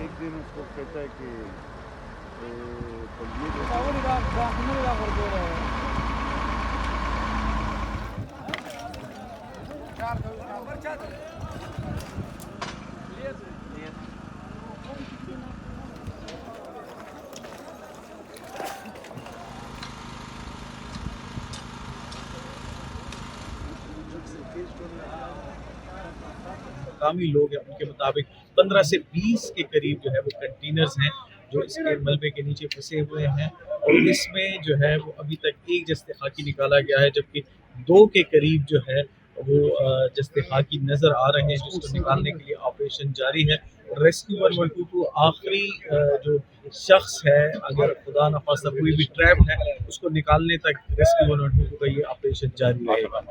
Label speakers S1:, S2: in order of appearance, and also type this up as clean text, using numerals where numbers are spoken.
S1: एक दिन उसको कहता है कि
S2: मकामी लोग हैं उनके मुताबिक 15 से 20 के करीब जो है वो कंटेनर्स हैं जो इसके मलबे के नीचे फंसे हुए हैं और इसमें जो है वो अभी तक एक जस्ते खाकी निकाला गया है जबकि 2 के करीब जो है वो जस्ते खाकी नज़र आ रहे हैं जिसको निकालने के लिए ऑपरेशन जारी है। रेस्क्यू 112 आखिरी जो शख्स है अगर खुदा न खास्ता कोई भी ट्रैप है उसको निकालने तक रेस्क्यू 112 का ये ऑपरेशन जारी रहेगा।